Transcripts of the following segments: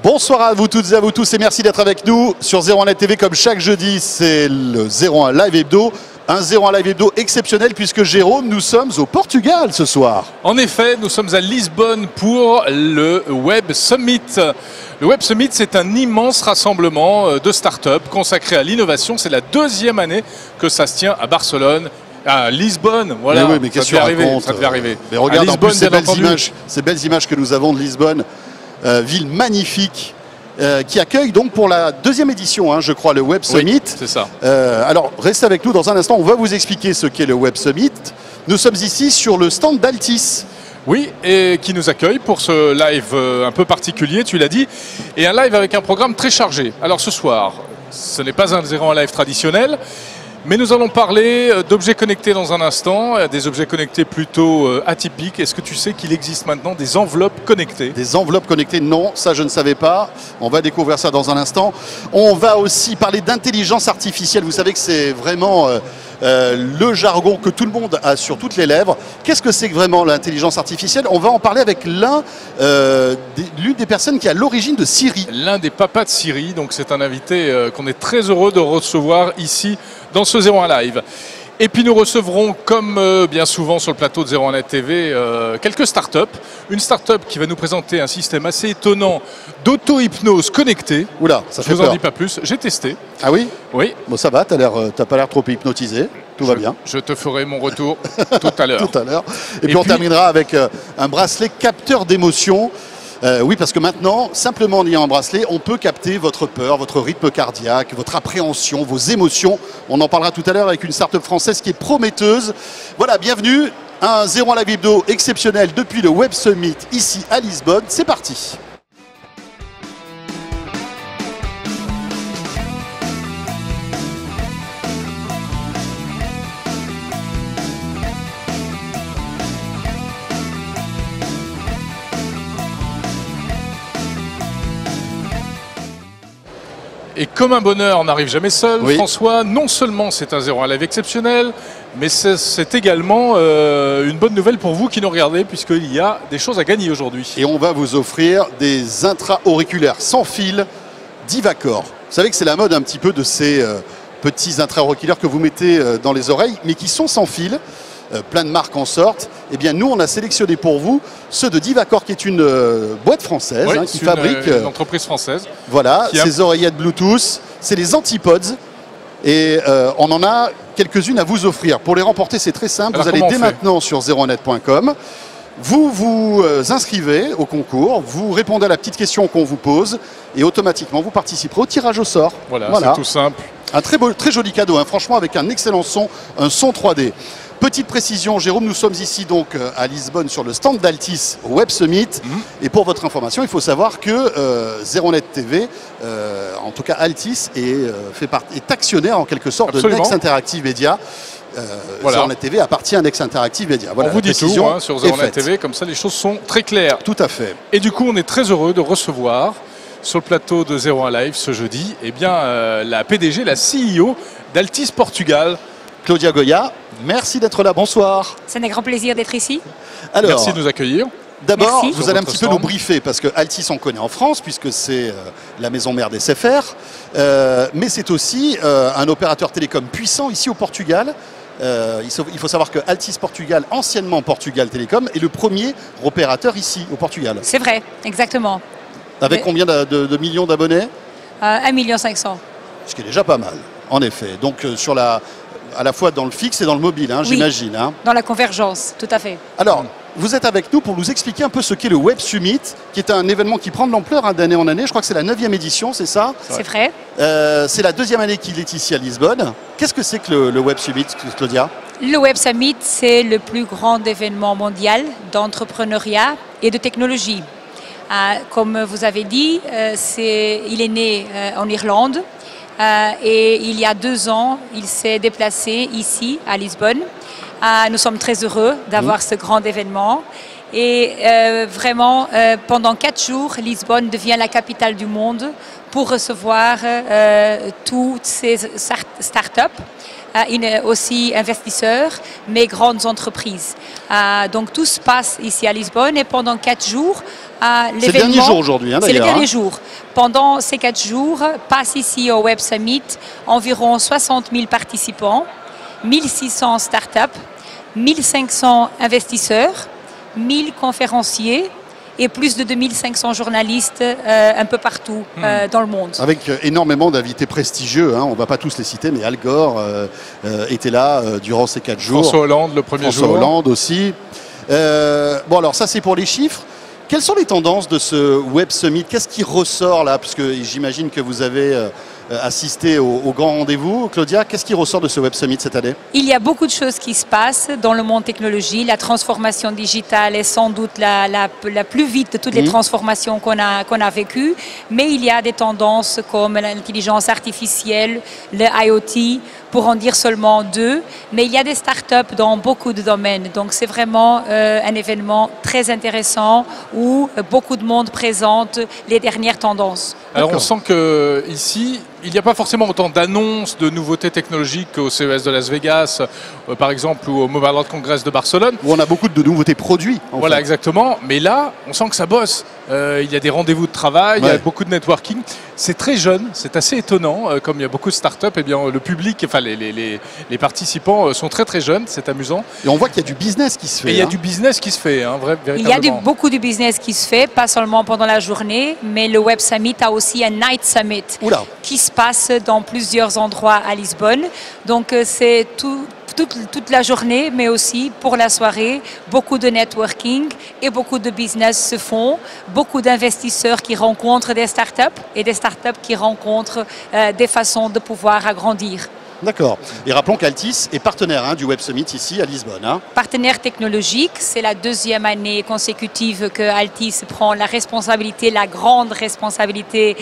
Bonsoir à vous toutes et à vous tous et merci d'être avec nous sur 01net TV comme chaque jeudi. C'est le 01 Live Hebdo. Un 01 Live Hebdo exceptionnel puisque Jérôme, nous sommes au Portugal ce soir. En effet, nous sommes à Lisbonne pour le Web Summit. Le Web Summit, c'est un immense rassemblement de start-up consacré à l'innovation. C'est la deuxième année que ça se tient à Barcelone. À Lisbonne, voilà. Mais oui, mais qu'est-ce que tu racontes ? Ça devait arriver. Mais regarde Lisbonne, en plus ces belles images que nous avons de Lisbonne, ville magnifique, qui accueille donc pour la deuxième édition, hein, je crois, le Web Summit. Oui, c'est ça. Alors, restez avec nous dans un instant, on va vous expliquer ce qu'est le Web Summit. Nous sommes ici sur le stand d'Altis. Oui, et qui nous accueille pour ce live un peu particulier, tu l'as dit, et un live avec un programme très chargé. Alors ce soir, ce n'est pas un 01 Live traditionnel, mais nous allons parler d'objets connectés dans un instant, des objets connectés plutôt atypiques. Est-ce que tu sais qu'il existe maintenant des enveloppes connectées? Des enveloppes connectées? Non, ça je ne savais pas. On va découvrir ça dans un instant. On va aussi parler d'intelligence artificielle. Vous savez que c'est vraiment le jargon que tout le monde a sur toutes les lèvres. Qu'est-ce que c'est que vraiment l'intelligence artificielle? On va en parler avec l'une des personnes qui est à l'origine de Siri. L'un des papas de Siri, donc c'est un invité qu'on est très heureux de recevoir ici dans ce 01 Live. Et puis nous recevrons, comme bien souvent sur le plateau de 01net TV, quelques startups. Une startup qui va nous présenter un système assez étonnant d'auto-hypnose connectée. Oula, ça fait peur. Je vous en dis peur. pas plus, j'ai testé. Ah oui? Oui. Bon, ça va, t'as pas l'air trop hypnotisé, tout va bien. Je te ferai mon retour tout à l'heure. Tout à l'heure. Et puis on terminera avec un bracelet capteur d'émotion. Oui, parce que maintenant, simplement en ayant un bracelet, on peut capter votre peur, votre rythme cardiaque, votre appréhension, vos émotions. On en parlera tout à l'heure avec une start-up française qui est prometteuse. Voilà, bienvenue, un 01 Live Hebdo exceptionnel depuis le Web Summit ici à Lisbonne. C'est parti. Et comme un bonheur n'arrive jamais seul, oui. François, non seulement c'est un 01 Live exceptionnel, mais c'est également une bonne nouvelle pour vous qui nous regardez, puisqu'il y a des choses à gagner aujourd'hui. Et on va vous offrir des intra-auriculaires sans fil d'Ivacor. Vous savez que c'est la mode un petit peu de ces petits intra-auriculaires que vous mettez dans les oreilles, mais qui sont sans fil. Plein de marques en sortent. Eh bien, nous, on a sélectionné pour vous ceux de Divacor, qui est une boîte française, oui, qui fabrique une entreprise française. Voilà, ces oreillettes Bluetooth, c'est les Antipods. Et on en a quelques-unes à vous offrir. Pour les remporter, c'est très simple. Alors, vous allez dès maintenant sur 01net.com. Vous vous inscrivez au concours, vous répondez à la petite question qu'on vous pose et automatiquement, vous participerez au tirage au sort. Voilà. C'est tout simple. Un très joli cadeau, hein, franchement, avec un excellent son, un son 3D. Petite précision, Jérôme, nous sommes ici donc à Lisbonne sur le stand d'Altis au Web Summit. Et pour votre information, il faut savoir que 01net TV, en tout cas Altis, est actionnaire en quelque sorte de Next Interactive Media. Voilà. 01net TV appartient à Next Interactive Media. Voilà, on vous dit tout hein, sur 01net TV, comme ça les choses sont très claires. Tout à fait. Et du coup, on est très heureux de recevoir sur le plateau de 01 Live ce jeudi, eh bien, la PDG, la CEO d'Altis Portugal. Claudia Goya, merci d'être là, bonsoir. C'est un grand plaisir d'être ici. Alors, merci de nous accueillir. D'abord, vous allez un petit peu nous briefer, parce que Altis, on connaît en France, puisque c'est la maison mère des SFR, mais c'est aussi un opérateur télécom puissant ici au Portugal. Il faut savoir que Altis Portugal, anciennement Portugal Télécom, est le premier opérateur ici au Portugal. C'est vrai, exactement. Avec combien de millions d'abonnés? 1,5 million. Ce qui est déjà pas mal, en effet. Donc à la fois dans le fixe et dans le mobile, hein, oui, j'imagine. Hein. Dans la convergence, tout à fait. Alors, vous êtes avec nous pour nous expliquer un peu ce qu'est le Web Summit, qui est un événement qui prend de l'ampleur hein, d'année en année. Je crois que c'est la 9e édition, c'est ça? C'est vrai. C'est la 2e année qu'il est ici à Lisbonne. Qu'est-ce que c'est que le Web Summit, Claudia? Le Web Summit, c'est le plus grand événement mondial d'entrepreneuriat et de technologie. Comme vous avez dit, il est né en Irlande. Et il y a 2 ans, il s'est déplacé ici, à Lisbonne. Nous sommes très heureux d'avoir ce grand événement. Et vraiment, pendant 4 jours, Lisbonne devient la capitale du monde pour recevoir toutes ces start-up, aussi investisseurs, mais grandes entreprises. Donc tout se passe ici à Lisbonne et pendant 4 jours, C'est le dernier jour aujourd'hui, hein, c'est le d'ailleurs. dernier jour. Pendant ces 4 jours, passent ici au Web Summit environ 60 000 participants, 1600 startups, 1500 investisseurs, 1000 conférenciers et plus de 2500 journalistes un peu partout dans le monde. Avec énormément d'invités prestigieux, hein. On ne va pas tous les citer, mais Al Gore était là durant ces 4 jours. François Hollande le premier jour. François Hollande aussi. Bon, alors ça c'est pour les chiffres. Quelles sont les tendances de ce Web Summit? Qu'est-ce qui ressort là? Puisque j'imagine que vous avez assisté au grand rendez-vous. Claudia, qu'est-ce qui ressort de ce Web Summit cette année? Il y a beaucoup de choses qui se passent dans le monde technologie. La transformation digitale est sans doute la plus vite de toutes les transformations qu'on a vécues. Mais il y a des tendances comme l'intelligence artificielle, le IoT, pour en dire seulement 2. Mais il y a des startups dans beaucoup de domaines. Donc c'est vraiment un événement très intéressant où beaucoup de monde présente les dernières tendances. Alors on sent qu'ici, il n'y a pas forcément autant d'annonces de nouveautés technologiques qu'au CES de Las Vegas, par exemple, ou au Mobile World Congress de Barcelone. Où on a beaucoup de nouveautés produits. Voilà, exactement. Mais là, on sent que ça bosse. Il y a des rendez-vous de travail, il y a beaucoup de networking. C'est très jeune, c'est assez étonnant. Comme il y a beaucoup de startups, eh bien, le public, enfin les participants sont très très jeunes, c'est amusant. Et on voit qu'il y a du business qui se fait. Et il y a du business qui se fait, hein, véritablement. Il y a beaucoup de business qui se fait, pas seulement pendant la journée, mais le Web Summit a aussi un Night Summit qui se passe dans plusieurs endroits à Lisbonne. Donc c'est toute la journée, mais aussi pour la soirée, beaucoup de networking et beaucoup de business se font. Beaucoup d'investisseurs qui rencontrent des startups et des startups qui rencontrent des façons de pouvoir agrandir. D'accord. Et rappelons qu'Altis est partenaire du Web Summit ici à Lisbonne. Hein. Partenaire technologique, c'est la 2e année consécutive que Altis prend la responsabilité, la grande responsabilité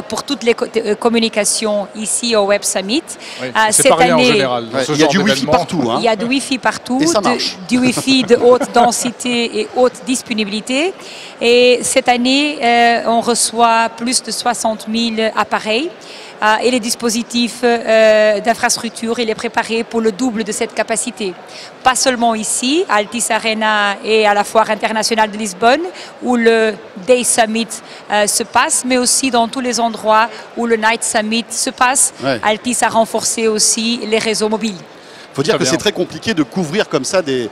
pour toutes les communications ici au Web Summit. Oui, c'est pas rien en général. Il y a du Wi-Fi partout. Hein. Il y a du Wi-Fi partout, et ça marche. du Wi-Fi de haute densité et haute disponibilité. Et cette année, on reçoit plus de 60 000 appareils. Et les dispositifs d'infrastructure, il est préparé pour le double de cette capacité. Pas seulement ici, à Altis Arena et à la Foire internationale de Lisbonne, où le Day Summit se passe, mais aussi dans tous les endroits où le Night Summit se passe. Ouais. Altis a renforcé aussi les réseaux mobiles. Il faut dire que c'est très compliqué de couvrir comme ça des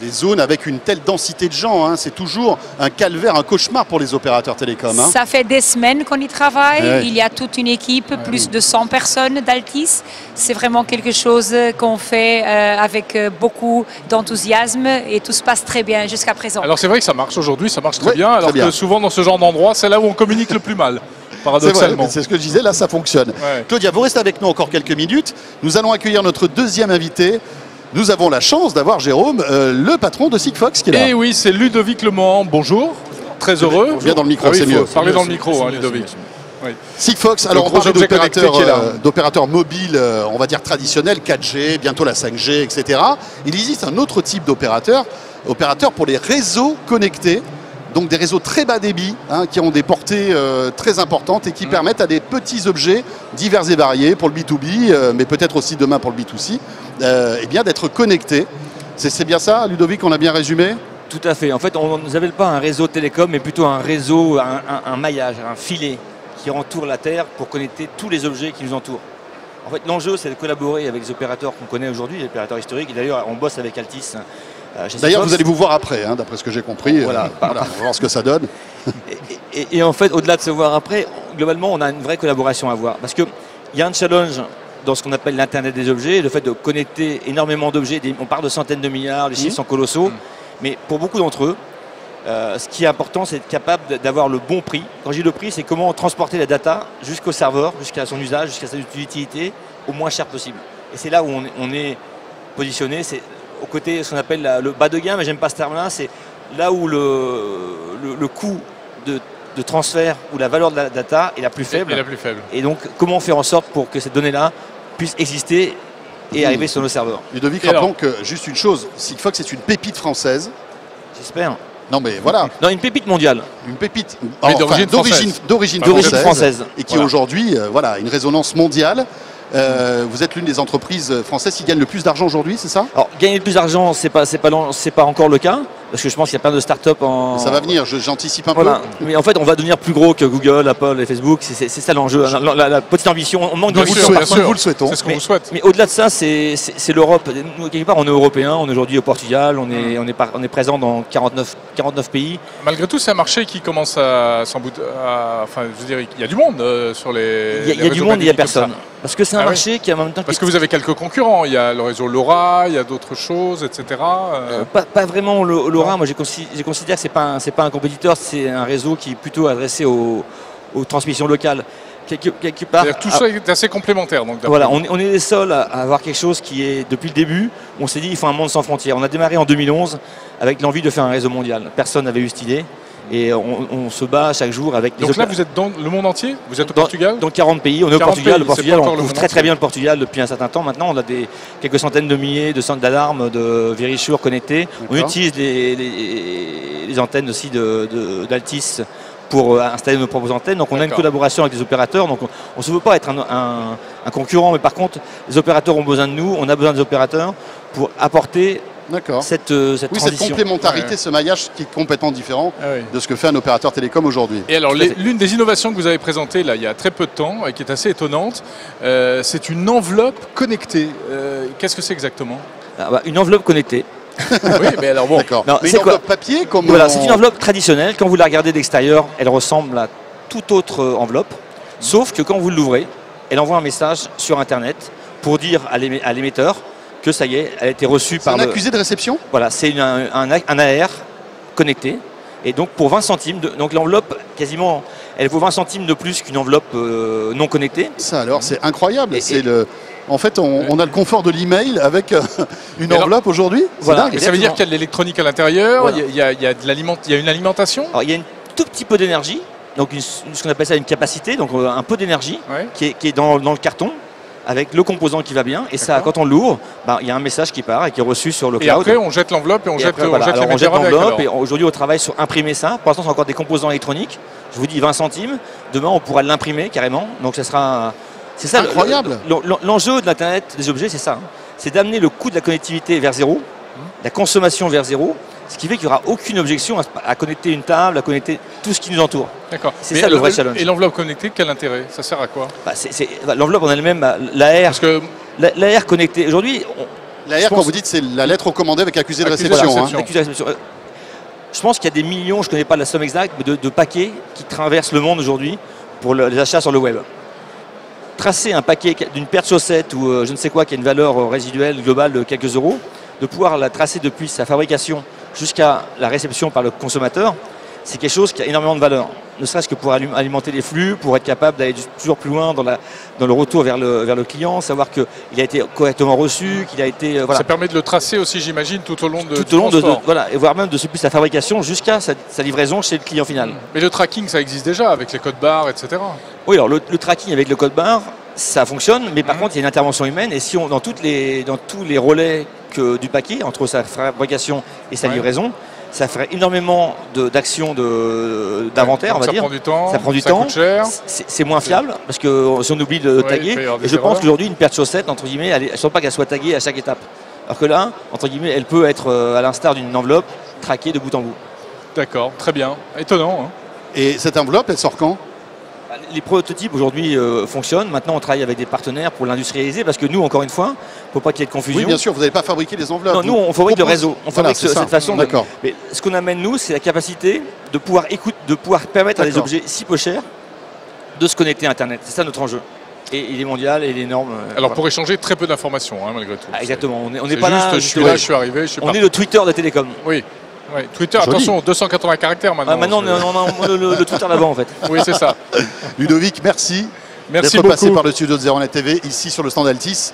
zones avec une telle densité de gens. Hein. C'est toujours un calvaire, un cauchemar pour les opérateurs télécoms. Hein. Ça fait des semaines qu'on y travaille. Ouais. Il y a toute une équipe, plus de 100 personnes d'Altis. C'est vraiment quelque chose qu'on fait avec beaucoup d'enthousiasme et tout se passe très bien jusqu'à présent. Alors c'est vrai que ça marche aujourd'hui, ça marche très bien. Alors que souvent dans ce genre d'endroit, c'est là où on communique le plus mal. Paradoxalement. C'est ce que je disais, là ça fonctionne. Ouais. Claudia, vous restez avec nous encore quelques minutes. Nous allons accueillir notre 2e invité. Nous avons la chance d'avoir Jérôme, le patron de Sigfox qui est là. Et oui, c'est Ludovic Lemohan. Bonjour, très heureux. Viens dans le micro, c'est mieux. Parlez dans le micro, Ludovic. Oui. Sigfox, alors on parle d'opérateurs mobiles, on va dire traditionnels, 4G, bientôt la 5G, etc. Il existe un autre type d'opérateur pour les réseaux connectés. Donc des réseaux très bas débit qui ont des portées très importantes et qui permettent à des petits objets divers et variés pour le B2B, mais peut-être aussi demain pour le B2C, eh bien d'être connectés. C'est bien ça, Ludovic, on a bien résumé? Tout à fait. En fait, on ne appelle pas un réseau télécom, mais plutôt un réseau, un maillage, un filet qui entoure la Terre pour connecter tous les objets qui nous entourent. En fait, l'enjeu, c'est de collaborer avec les opérateurs qu'on connaît aujourd'hui, les opérateurs historiques. Et d'ailleurs, on bosse avec Altis. D'ailleurs, vous allez vous voir après, d'après ce que j'ai compris. Voilà, on va voir ce que ça donne. Et en fait, au-delà de se voir après, globalement, on a une vraie collaboration à avoir. Parce qu'il y a un challenge dans ce qu'on appelle l'Internet des objets, le fait de connecter énormément d'objets. On parle de centaines de milliards, les chiffres sont colossaux. Mais pour beaucoup d'entre eux, ce qui est important, c'est d'être capable d'avoir le bon prix. Quand je dis le prix, c'est comment transporter la data jusqu'au serveur, jusqu'à son usage, jusqu'à sa utilité, au moins cher possible. Et c'est là où on est positionné. C'est au côté ce qu'on appelle le bas de gamme, mais j'aime pas ce terme-là, c'est là où le coût de transfert ou la valeur de la data est la plus faible. Et donc, comment faire en sorte pour que cette donnée-là puisse exister et arriver sur nos serveurs. Ludovic, rappelons que, juste une chose, Sigfox est une pépite française. J'espère. Non mais voilà. Non, une pépite mondiale. Une pépite d'origine française. Et qui aujourd'hui, voilà, une résonance mondiale. Vous êtes l'une des entreprises françaises qui gagnent le plus d'argent aujourd'hui, c'est ça? Alors, gagner le plus d'argent, c'est pas encore le cas. parce que je pense qu'il y a plein de startups en... Ça va venir, j'anticipe un Voilà. peu. Mais en fait, on va devenir plus gros que Google, Apple et Facebook. C'est ça l'enjeu. La petite ambition. On manque de Bien sûr, vision. bien sûr. Vous le souhaitons. C'est ce qu'on vous souhaite. Mais au-delà de ça, c'est l'Europe. Nous, quelque part, on est européens. On est aujourd'hui au Portugal. On est présent dans 49 pays. Malgré tout, c'est un marché qui commence à enfin, je veux dire, il y a du monde sur les. Il y a du monde, il n'y a personne. Ça. Parce que c'est un Ah marché qui, en même temps, Parce que vous avez quelques concurrents. Il y a le réseau LoRa, il y a d'autres choses, etc. pas vraiment LoRa. Moi, je considère que c'est pas un compétiteur. C'est un réseau qui est plutôt adressé aux transmissions locales. Quelque part. Tout ça est assez complémentaire. Donc, voilà, on est les seuls à avoir quelque chose qui est, depuis le début, on s'est dit il faut un monde sans frontières. On a démarré en 2011 avec l'envie de faire un réseau mondial. Personne n'avait eu cette idée. Et on se bat chaque jour avec les Donc là, vous êtes dans le monde entier? Vous êtes au Portugal? Dans 40 pays. On est au 40 Portugal. pays, Le Portugal, c'est pas on encore couvre le très monde bien le Portugal depuis un certain temps. Maintenant, on a quelques centaines de milliers de centres d'alarme, de Verisure connectés. On utilise les antennes aussi d'Altis pour installer nos propres antennes. Donc on a une collaboration avec les opérateurs. Donc on ne se veut pas être un concurrent, mais par contre, les opérateurs ont besoin de nous. On a besoin des opérateurs pour apporter cette transition. Cette complémentarité, ce maillage qui est complètement différent de ce que fait un opérateur télécom aujourd'hui. Et alors, l'une des innovations que vous avez présentées là, il y a très peu de temps et qui est assez étonnante, c'est une enveloppe connectée. Qu'est-ce que c'est exactement? Une enveloppe connectée. Oui, mais alors bon. D'accord. Mais une enveloppe papier comme... Voilà, c'est une enveloppe traditionnelle. Quand vous la regardez d'extérieur, elle ressemble à toute autre enveloppe. Sauf que quand vous l'ouvrez, elle envoie un message sur Internet pour dire à l'émetteur que ça y est, elle a été reçue par un accusé de réception. Voilà, c'est un AR connecté. Et donc pour 20 centimes, donc l'enveloppe, quasiment, elle vaut 20 centimes de plus qu'une enveloppe non connectée. Ça alors, c'est incroyable. En fait, on a le confort de l'email avec une enveloppe aujourd'hui. Voilà. Et ça veut dire qu'il y a de l'électronique à l'intérieur, voilà. il y a une alimentation. Alors, il y a un tout petit peu d'énergie, donc ce qu'on appelle ça une capacité, donc un peu d'énergie qui est dans le carton, avec le composant qui va bien. Et ça, quand on l'ouvre, il y a un message qui part et qui est reçu sur le cloud. Et après, on jette l'enveloppe et on jette l'enveloppe. Et aujourd'hui, on travaille sur imprimer ça. Pour l'instant, c'est encore des composants électroniques. Je vous dis 20 centimes. Demain, on pourra l'imprimer carrément. Donc, ça sera... C'est ça, incroyable. L'enjeu de l'Internet des objets, c'est ça. C'est d'amener le coût de la connectivité vers zéro, la consommation vers zéro, ce qui fait qu'il n'y aura aucune objection à connecter une table, à connecter tout ce qui nous entoure. D'accord. C'est ça le vrai challenge. Et l'enveloppe connectée, quel intérêt? Ça sert à quoi? L'enveloppe en elle-même, l'AR connecté. Aujourd'hui, l'AR, quand vous dites, c'est la lettre recommandée avec accusé de réception. Je pense qu'il y a des millions, je ne connais pas la somme exacte, mais de paquets qui traversent le monde aujourd'hui pour les achats sur le web. Tracer un paquet d'une paire de chaussettes ou je ne sais quoi qui a une valeur résiduelle globale de quelques euros, de pouvoir la tracer depuis sa fabrication jusqu'à la réception par le consommateur, c'est quelque chose qui a énormément de valeur. Ne serait-ce que pour alimenter les flux, pour être capable d'aller toujours plus loin dans le retour vers le client, savoir qu'il a été correctement reçu, qu'il a été... Ça permet de le tracer aussi, j'imagine, tout au long de voilà, et voire même depuis sa fabrication jusqu'à sa livraison chez le client final. Mais le tracking, ça existe déjà avec les codes barres, etc. Oui, alors le tracking avec le code barre, ça fonctionne, mais par contre, il y a une intervention humaine. Et si dans tous les relais du paquet, entre sa fabrication et sa livraison, ça ferait énormément d'actions d'inventaire, on va dire. Ça prend du temps, coûte cher. C'est moins fiable, parce que si on oublie de taguer, et je pense qu'aujourd'hui, une paire de chaussettes, entre guillemets, je ne sens pas qu'elle soit taguée à chaque étape. Alors que là, entre guillemets, elle peut être, à l'instar d'une enveloppe, traquée de bout en bout. D'accord, très bien. Étonnant. Hein. Et cette enveloppe, elle sort quand ? Les prototypes aujourd'hui fonctionnent. Maintenant, on travaille avec des partenaires pour l'industrialiser parce que nous, encore une fois, il ne faut pas qu'il y ait de confusion. Oui, bien sûr, vous n'allez pas fabriquer les enveloppes. Non, nous, on fabrique le réseau. On fabrique cette façon. D'accord. Mais ce qu'on amène, nous, c'est la capacité de pouvoir permettre à des objets si peu chers de se connecter à Internet. C'est ça notre enjeu. Et il est mondial et il est énorme. Alors, pour échanger très peu d'informations, malgré tout. Exactement. On n'est pas là. Je suis là, je suis arrivé. On est le Twitter de télécom. Oui. Oui, Twitter, joli. Attention, 280 caractères maintenant. Maintenant, on a le Twitter d'avant, en fait. Oui, c'est ça. Ludovic, merci. Merci d'être passé beaucoup. par le studio de 01net TV, ici sur le stand Altis,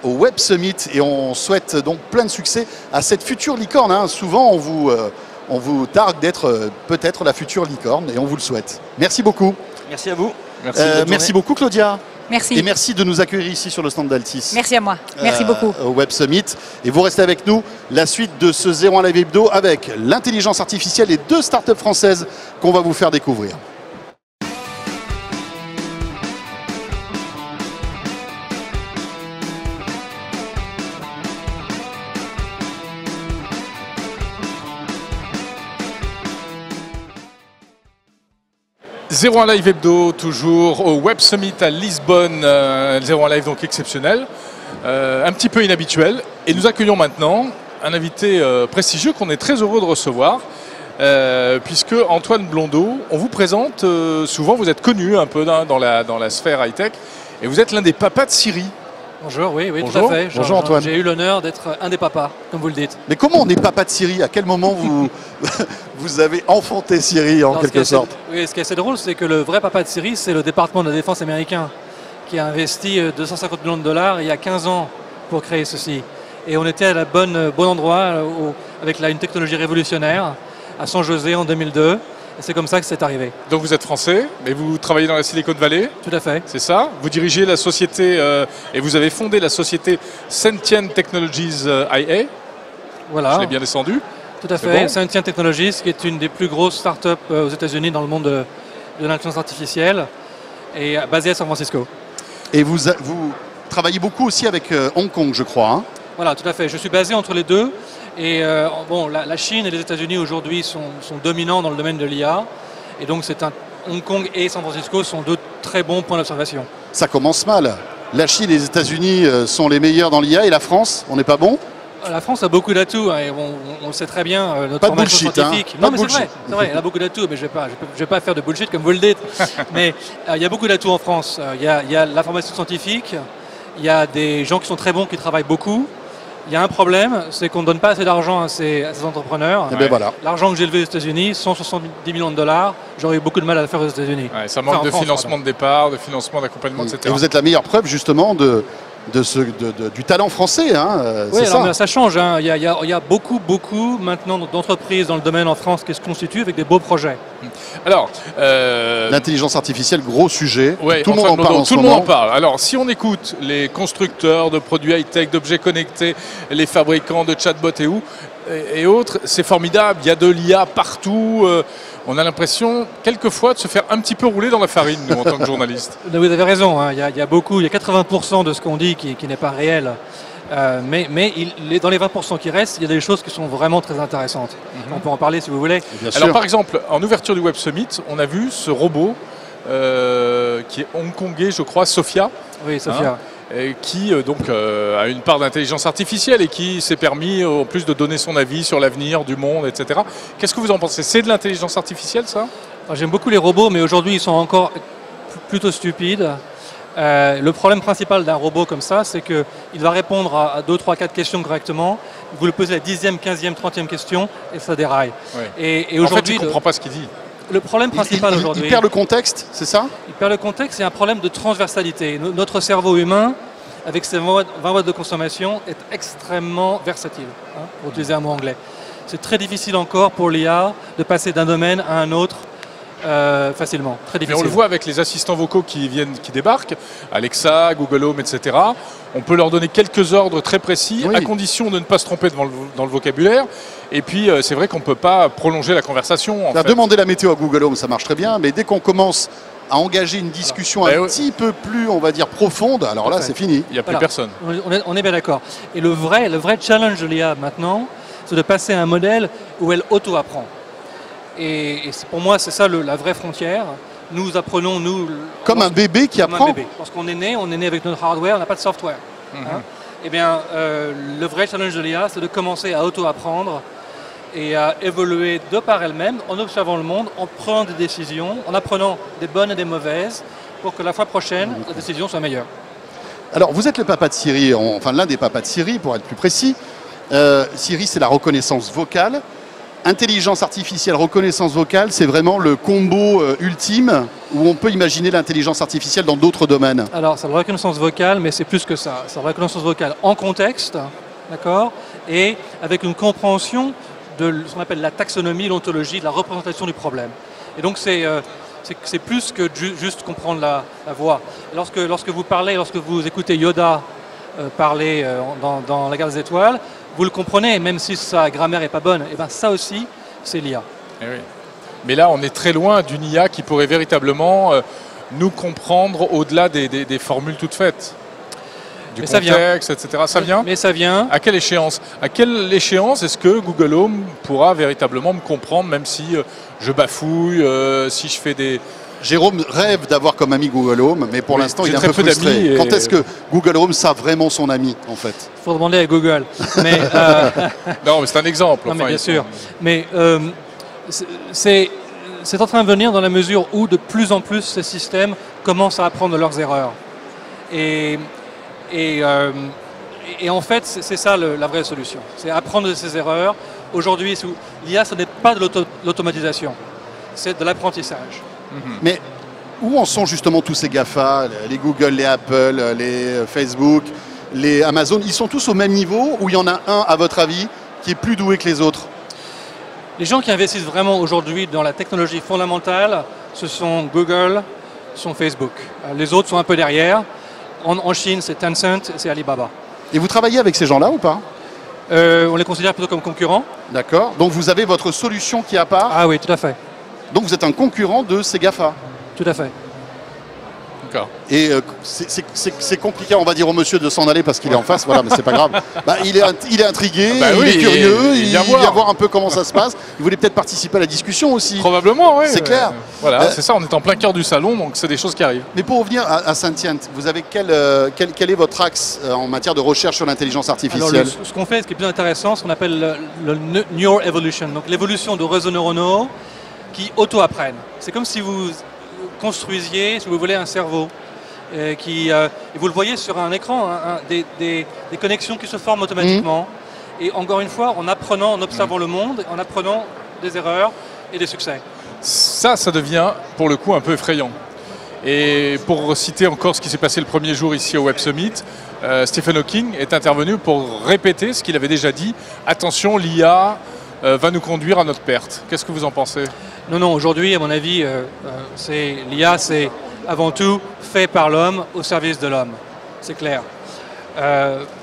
au Web Summit. Et on souhaite donc plein de succès à cette future licorne. Hein. Souvent, on vous targue d'être peut-être la future licorne et on vous le souhaite. Merci beaucoup. Merci à vous. Merci beaucoup, Claudia. Merci. Et merci de nous accueillir ici sur le stand d'Altis. Merci à moi. Merci beaucoup. Au Web Summit. Et vous restez avec nous. La suite de ce 01 Live Hebdo avec l'intelligence artificielle et 2 startups françaises qu'on va vous faire découvrir. 01 Live Hebdo, toujours au Web Summit à Lisbonne. 01 Live donc exceptionnel, un petit peu inhabituel. Et nous accueillons maintenant un invité prestigieux qu'on est très heureux de recevoir. Puisque Antoine Blondeau, on vous présente souvent, vous êtes connu un peu dans la sphère high-tech, et vous êtes l'un des papas de Siri. Bonjour, oui, Bonjour. tout à fait. Bonjour Antoine. J'ai eu l'honneur d'être un des papas, comme vous le dites. Mais comment on est papa de Siri? À quel moment vous, vous avez enfanté Siri en Alors, quelque sorte? Oui, ce qui est assez drôle, c'est que le vrai papa de Siri, c'est le département de la défense américain, qui a investi 250 millions de dollars il y a 15 ans pour créer ceci. Et on était à la bon endroit, avec une technologie révolutionnaire, à San José en 2002. Et c'est comme ça que c'est arrivé. Donc vous êtes français, mais vous travaillez dans la Silicon Valley. Tout à fait. C'est ça. Vous dirigez la société et vous avez fondé la société Sentient Technologies IA. Voilà. Je l'ai bien descendu. Tout à C'est fait. bon. Sentient Technologies, qui est une des plus grosses startups aux États-Unis dans le monde de l'intelligence artificielle, et basée à San Francisco. Et vous travaillez beaucoup aussi avec Hong Kong, je crois. Hein? Voilà, tout à fait. Je suis basé entre les deux. Et bon, la Chine et les États-Unis aujourd'hui sont dominants dans le domaine de l'IA. Et donc Hong Kong et San Francisco sont deux très bons points d'observation. Ça commence mal. La Chine et les États-Unis sont les meilleurs dans l'IA, et la France, on n'est pas bon? La France a beaucoup d'atouts, hein, et on le sait très bien, notre Pas de formation bullshit, scientifique. hein. Non, Pas mais de c'est vrai, elle a beaucoup d'atouts, mais je vais pas faire de bullshit comme vous le dites. Mais il y a beaucoup d'atouts en France. Il y a la formation scientifique, il y a des gens qui sont très bons, qui travaillent beaucoup. Il y a un problème, c'est qu'on ne donne pas assez d'argent à ces entrepreneurs. Et bien voilà. L'argent que j'ai levé aux États-Unis, 170 millions de dollars, j'aurais eu beaucoup de mal à le faire aux États-Unis. Ouais, ça manque Enfin, en de France, financement de départ, de financement d'accompagnement, etc. Et vous êtes la meilleure preuve justement du talent français. Hein, Oui, c'est alors, ça. mais ça change. Hein. Il y a beaucoup maintenant d'entreprises dans le domaine en France qui se constituent avec des beaux projets. Alors, L'intelligence artificielle, gros sujet. ouais, Tout le monde en Antoine parle Blondeau, en ce tout le monde moment. en parle. Alors, si on écoute les constructeurs de produits high-tech, d'objets connectés, les fabricants de chatbots et autres, c'est formidable. Il y a de l'IA partout. On a l'impression, quelquefois, de se faire un petit peu rouler dans la farine, nous, en tant que journalistes. Vous avez raison. Hein. Il y a 80% de ce qu'on dit qui n'est pas réel. Mais dans les 20% qui restent, il y a des choses qui sont vraiment très intéressantes. On peut en parler si vous voulez. Bien Alors, sûr. par exemple, en ouverture du Web Summit, on a vu ce robot qui est hongkongais, je crois, Sophia. Oui, Sophia. Qui a une part d'intelligence artificielle et qui s'est permis en plus de donner son avis sur l'avenir du monde, etc. Qu'est-ce que vous en pensez? C'est de l'intelligence artificielle, ça? J'aime beaucoup les robots, mais aujourd'hui ils sont encore plutôt stupides. Le problème principal d'un robot comme ça, c'est qu'il va répondre à 2, 3, 4 questions correctement. Vous le posez la 10e, 15e, 30e question et ça déraille. Ouais. Et En fait, aujourd'hui, il ne comprend pas ce qu'il dit. le problème principal Il aujourd'hui, perd le contexte, c'est ça? il perd le contexte, c'est un problème de transversalité. Notre cerveau humain, avec ses 20 watts de consommation, est extrêmement versatile, hein, pour utiliser un mot anglais. C'est très difficile encore pour l'IA de passer d'un domaine à un autre facilement. Très Mais difficile. on le voit avec les assistants vocaux qui débarquent, Alexa, Google Home, etc. On peut leur donner quelques ordres très précis, Oui. à condition de ne pas se tromper dans le vocabulaire. Et puis, c'est vrai qu'on ne peut pas prolonger la conversation. En fait. Demander la météo à Google Home, ça marche très bien, mais dès qu'on commence à engager une discussion Alors, un petit peu plus, on va dire, profonde, alors là, Parfait. c'est fini. Il n'y a plus Voilà. personne. On est bien d'accord. Et le vrai challenge de l'IA maintenant, c'est de passer à un modèle où elle auto-apprend. Et pour moi, c'est ça la vraie frontière. Nous apprenons, Comme un bébé qui comme apprend. un bébé. Lorsqu'on est né avec notre hardware, on n'a pas de software. Hein. Eh bien, le vrai challenge de l'IA, c'est de commencer à auto-apprendre et à évoluer de par elle-même, en observant le monde, en prenant des décisions, en apprenant des bonnes et des mauvaises, pour que la fois prochaine, la décision soit meilleure. Alors, vous êtes le papa de Siri, enfin l'un des papas de Siri, pour être plus précis. Siri, c'est la reconnaissance vocale. Intelligence artificielle, reconnaissance vocale, c'est vraiment le combo ultime où on peut imaginer l'intelligence artificielle dans d'autres domaines. Alors, c'est la reconnaissance vocale, mais c'est plus que ça. C'est la reconnaissance vocale en contexte, d'accord, et avec une compréhension de ce qu'on appelle la taxonomie, l'ontologie, de la représentation du problème. Et donc, c'est plus que juste comprendre la voix. Lorsque vous parlez, lorsque vous écoutez Yoda parler dans La Guerre des Étoiles, vous le comprenez, même si sa grammaire n'est pas bonne. Et bien, ça aussi, c'est l'IA. Eh oui. Mais là, on est très loin d'une IA qui pourrait véritablement nous comprendre au-delà des formules toutes faites. Du Mais ça contexte, etc. Ça vient. Mais ça vient. À quelle échéance? À quelle échéance est-ce que Google Home pourra véritablement me comprendre, même si je bafouille, si je fais des Jérôme rêve d'avoir comme ami Google Home, mais pour Oui, l'instant, j'ai il est un très peu peu d'amis frustré. et- Quand est-ce que Google Home sera vraiment son ami, en fait? Il faut demander à Google. Mais, Non, mais c'est un exemple. non, mais Enfin, bien ils sûr. sont- Mais c'est en train de venir dans la mesure où de plus en plus ces systèmes commencent à apprendre de leurs erreurs. Et, et, euh, et en fait, c'est ça la vraie solution. C'est apprendre de ses erreurs. Aujourd'hui, l'IA, ce n'est pas de l'automatisation, c'est de l'apprentissage. Mais où en sont justement tous ces GAFA, les Google, les Apple, les Facebook, les Amazon? Ils sont tous au même niveau ou il y en a un, à votre avis, qui est plus doué que les autres? Les gens qui investissent vraiment aujourd'hui dans la technologie fondamentale, ce sont Google, sont Facebook. Les autres sont un peu derrière. En Chine, c'est Tencent, c'est Alibaba. Et vous travaillez avec ces gens-là ou pas? On les considère plutôt comme concurrents. D'accord. Donc vous avez votre solution qui est à part. Ah oui, tout à fait. Donc vous êtes un concurrent de ces GAFA. Tout à fait. D'accord. Et c'est compliqué, on va dire au monsieur de s'en aller parce qu'il est en face, voilà, mais c'est pas grave. Bah, il est intrigué, Ah bah il oui, est curieux, il il vient vient voir. voir un peu comment ça se passe. Il voulait peut-être participer à la discussion aussi. Probablement, oui. C'est clair. Voilà, c'est ça, on est en plein cœur du salon, donc c'est des choses qui arrivent. Mais pour revenir à Sentient, vous avez quel est votre axe en matière de recherche sur l'intelligence Alors, artificielle? ce qu'on fait, ce qui est plus intéressant, ce qu'on appelle le neuroevolution, donc l'évolution de réseaux neuronaux qui auto-apprennent. C'est comme si vous construisiez, si vous voulez, un cerveau. Et vous le voyez sur un écran, des connexions qui se forment automatiquement. Et encore une fois, en apprenant, en observant le monde, en apprenant des erreurs et des succès. Ça devient pour le coup un peu effrayant. Et pour citer encore ce qui s'est passé le premier jour ici au Web Summit, Stephen Hawking est intervenu pour répéter ce qu'il avait déjà dit. Attention, l'IA va nous conduire à notre perte. Qu'est-ce que vous en pensez? Non, aujourd'hui, à mon avis, l'IA, c'est avant tout fait par l'homme au service de l'homme. C'est clair.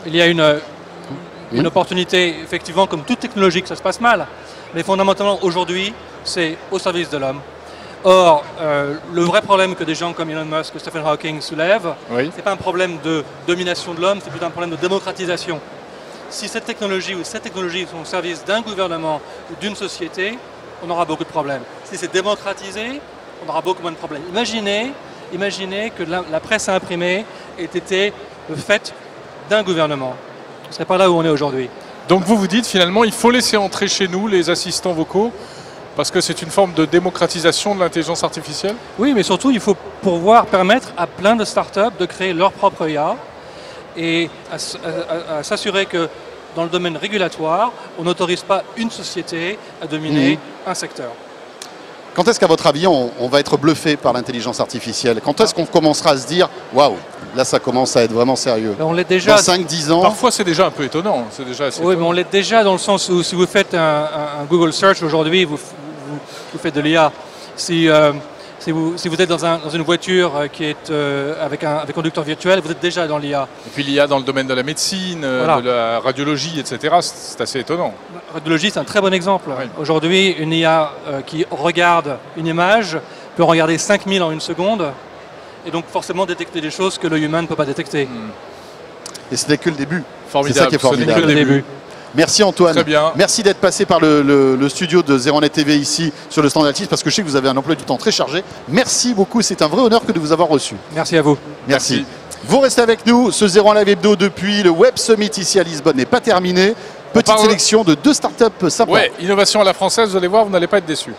Il y a une opportunité, effectivement, comme toute technologie, que ça se passe mal. Mais fondamentalement, aujourd'hui, c'est au service de l'homme. Or, le vrai problème que des gens comme Elon Musk ou Stephen Hawking soulèvent, Oui. ce n'est pas un problème de domination de l'homme, c'est plutôt un problème de démocratisation. Si cette technologie ou cette technologie sont au service d'un gouvernement ou d'une société, on aura beaucoup de problèmes. Si c'est démocratisé, on aura beaucoup moins de problèmes. Imaginez que la presse imprimée ait été le fait d'un gouvernement. Ce ne serait pas là où on est aujourd'hui. Donc vous vous dites finalement il faut laisser entrer chez nous les assistants vocaux parce que c'est une forme de démocratisation de l'intelligence artificielle? Oui, mais surtout, il faut pouvoir permettre à plein de startups de créer leur propre IA et à s'assurer que dans le domaine régulatoire, on n'autorise pas une société à dominer un secteur. Quand est-ce qu'à votre avis on va être bluffé par l'intelligence artificielle? Quand est-ce qu'on commencera à se dire waouh, là ça commence à être vraiment sérieux? On l'est déjà. Dans 5-10 ans? Parfois c'est déjà un peu étonnant. C'est déjà assez Oui, mais étonnant. on l'est déjà dans le sens où si vous faites un Google Search aujourd'hui, vous faites de l'IA. Si vous êtes dans une voiture qui est avec conducteur virtuel, vous êtes déjà dans l'IA. Et puis l'IA dans le domaine de la médecine, Voilà. de la radiologie, etc. C'est assez étonnant. La radiologie, c'est un très bon exemple. Oui. Aujourd'hui, une IA qui regarde une image peut en regarder 5000 en une seconde et donc forcément détecter des choses que l'œil humain ne peut pas détecter. Et ce n'est que le début. Formidable. C'est ça qui est Ce n'est formidable. que le début. Merci Antoine. Très bien. Merci d'être passé par le studio de ZeroNet TV ici sur le stand Altis parce que je sais que vous avez un emploi du temps très chargé. Merci beaucoup, c'est un vrai honneur que de vous avoir reçu. Merci à vous. Merci. Vous restez avec nous, ce Zéro en Live Hebdo depuis le Web Summit ici à Lisbonne n'est pas terminé. Petite parle- sélection de 2 startups sympas. Ouais, innovation à la française, vous allez voir, vous n'allez pas être déçus.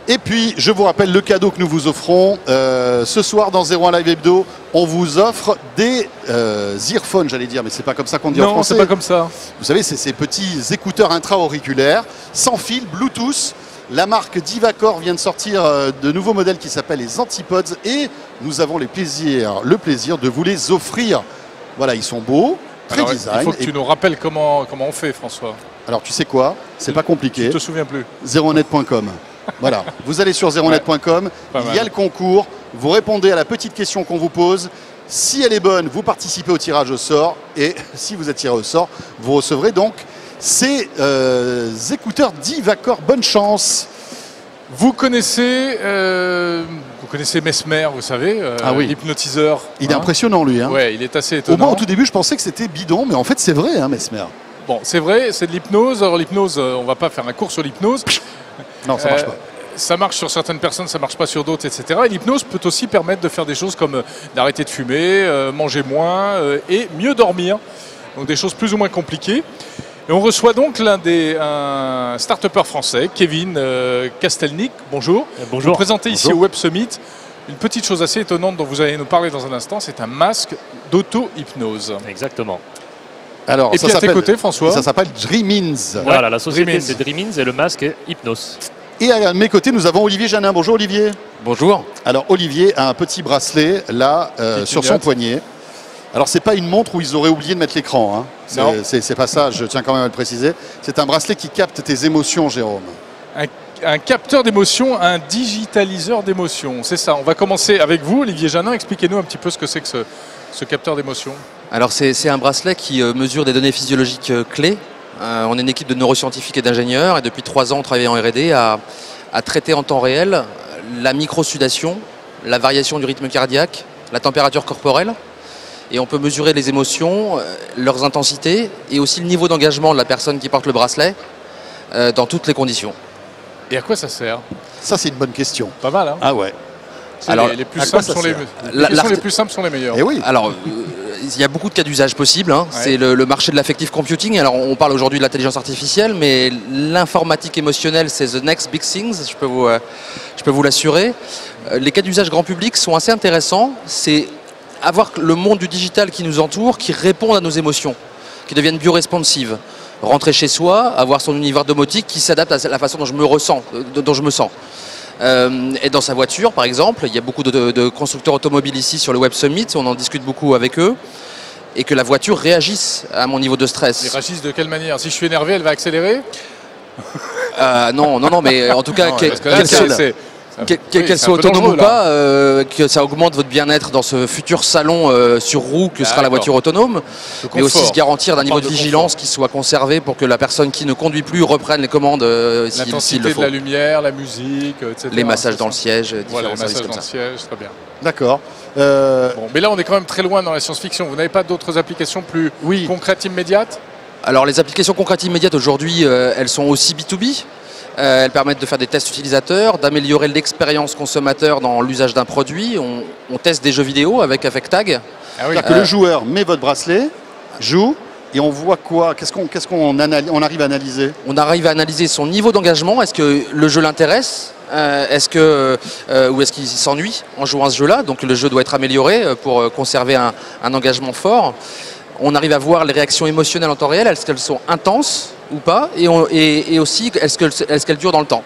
Et puis, je vous rappelle le cadeau que nous vous offrons. Ce soir, dans 01 Live Hebdo, on vous offre des earphones, j'allais dire, mais c'est pas comme ça qu'on dit en Non, français. c'est pas comme ça. Vous savez, c'est ces petits écouteurs intra-auriculaires, sans fil, Bluetooth. La marque Divacor vient de sortir de nouveaux modèles qui s'appellent les Antipods et nous avons le plaisir de vous les offrir. Voilà, ils sont beaux, très Alors, design. il faut que Et- tu nous rappelles comment on fait, François. Alors, tu sais quoi? C'est pas compliqué. Je te souviens plus. Zeronet.com. Voilà, vous allez sur zeronet.com, Pas il y mal. a le concours, vous répondez à la petite question qu'on vous pose. Si elle est bonne, vous participez au tirage au sort et si vous êtes tiré au sort, vous recevrez donc ces écouteurs Divacor. Bonne chance. Vous connaissez connaissez Mesmer, vous savez, Ah oui. l'hypnotiseur. Il est impressionnant, lui. Hein. Ouais, il est assez Au étonnant. moins, au tout début, je pensais que c'était bidon, mais en fait, c'est vrai, hein, Mesmer. Bon, c'est vrai, c'est de l'hypnose. Alors l'hypnose, on va pas faire un cours sur l'hypnose. Non, ça marche pas. Ça marche sur certaines personnes, ça marche pas sur d'autres, etc. Et l'hypnose peut aussi permettre de faire des choses comme d'arrêter de fumer, manger moins et mieux dormir. Donc des choses plus ou moins compliquées. Et on reçoit donc un start-upper français, Kevin Castelnick. Bonjour. Bonjour. Vous présentez ici au Web Summit une petite chose assez étonnante dont vous allez nous parler dans un instant. C'est un masque d'auto-hypnose. Exactement. Alors, Et puis à tes côtés, François. Ça s'appelle Dreamins. Voilà, la société Dreamins. c'est Dreamins et le masque est Hypnos. Et à mes côtés, nous avons Olivier Janin. Bonjour, Olivier. Bonjour. Alors, Olivier a un petit bracelet, là, sur son clignote. poignet. Alors, c'est pas une montre où ils auraient oublié de mettre l'écran. Hein. Non. C'est pas ça, je tiens quand même à le préciser. C'est un bracelet qui capte tes émotions, Jérôme. Un capteur d'émotions, un digitaliseur d'émotions. C'est ça. On va commencer avec vous, Olivier Janin. Expliquez-nous un petit peu ce que c'est que ce capteur d'émotions. Alors c'est un bracelet qui mesure des données physiologiques clés. On est une équipe de neuroscientifiques et d'ingénieurs et depuis 3 ans on travaille en R&D à traiter en temps réel la microsudation, la variation du rythme cardiaque, la température corporelle. Et on peut mesurer les émotions, leurs intensités et aussi le niveau d'engagement de la personne qui porte le bracelet dans toutes les conditions. Et à quoi ça sert? Ça, c'est une bonne question. Pas mal, hein? Ah ouais. Alors, les plus à quoi simples ça sont les, sert les questions les plus simples sont les meilleures. Eh oui. Alors, il y a beaucoup de cas d'usage possibles. Hein. Ouais. C'est le marché de l'affective computing. Alors, on parle aujourd'hui de l'intelligence artificielle, mais l'informatique émotionnelle, c'est the next big thing. Je peux vous l'assurer. Les cas d'usage grand public sont assez intéressants. C'est avoir le monde du digital qui nous entoure, qui répond à nos émotions, qui deviennent bioresponsives. Rentrer chez soi, avoir son univers domotique qui s'adapte à la façon dont je me sens. Et dans sa voiture, par exemple, il y a beaucoup de constructeurs automobiles ici sur le Web Summit, on en discute beaucoup avec eux, et que la voiture réagisse à mon niveau de stress. Ils réagissent de quelle manière? Si je suis énervé, elle va accélérer? Non, mais en tout cas, Non, quelle parce que là, qu'elle soit autonome ou pas, que ça augmente votre bien-être dans ce futur salon sur roue que sera la D'accord. voiture autonome, mais aussi se garantir d'un niveau parle de de vigilance qui soit conservé pour que la personne qui ne conduit plus reprenne les commandes s'il l'intensité le de faut. la lumière, la musique, etc. Les massages dans le C'est ça. siège, Voilà, différents les services massages comme dans le ça. siège, très bien. D'accord. Bon, mais là, on est quand même très loin dans la science-fiction. Vous n'avez pas d'autres applications plus Oui. concrètes, immédiates? Alors les applications concrètes immédiates aujourd'hui, elles sont aussi B2B. Elles permettent de faire des tests utilisateurs, d'améliorer l'expérience consommateur dans l'usage d'un produit. On teste des jeux vidéo avec AffectTag. Ah oui. C'est-à-dire que le joueur met votre bracelet, joue, et on voit quoi? Qu'est-ce qu'on arrive à analyser? On arrive à analyser son niveau d'engagement. Est-ce que le jeu l'intéresse? Ou est-ce qu'il s'ennuie en jouant à ce jeu-là? Donc le jeu doit être amélioré pour conserver un engagement fort. On arrive à voir les réactions émotionnelles en temps réel. Est-ce qu'elles sont intenses ou pas? Et aussi, est-ce qu'elles durent dans le temps?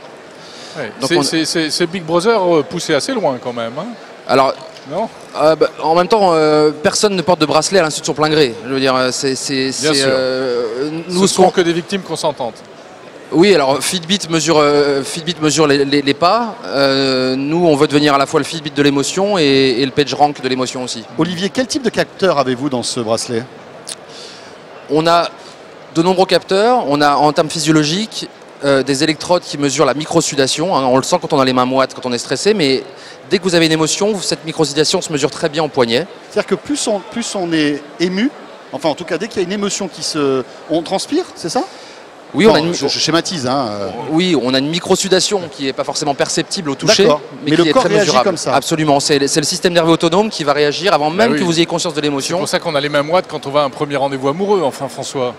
Ouais. Donc C'est Big Brother poussé assez loin quand même. Hein, Alors, non? en même temps, personne ne porte de bracelet à l'insu de son plein gré. Je veux dire, Bien sûr. nous Ce sont que des victimes consentantes. Oui, alors Fitbit mesure les pas. Nous, on veut devenir à la fois le Fitbit de l'émotion et le PageRank de l'émotion aussi. Olivier, quel type de capteur avez-vous dans ce bracelet? On a de nombreux capteurs. On a en termes physiologiques des électrodes qui mesurent la microsudation. Hein, on le sent quand on a les mains moites, quand on est stressé, mais dès que vous avez une émotion, cette microsudation se mesure très bien au poignet. C'est-à-dire que plus on est ému, enfin en tout cas dès qu'il y a une émotion on transpire, c'est ça? Oui, Enfin, je schématise. Hein, Oui, on a une microsudation qui n'est pas forcément perceptible au toucher, D'accord. mais Mais qui le est corps très réagit mesurable. comme ça. Absolument, c'est le système nerveux autonome qui va réagir avant même oui. que vous ayez conscience de C'est l'émotion, pour ça qu'on a les mains moites quand on va à un premier rendez-vous amoureux, enfin François.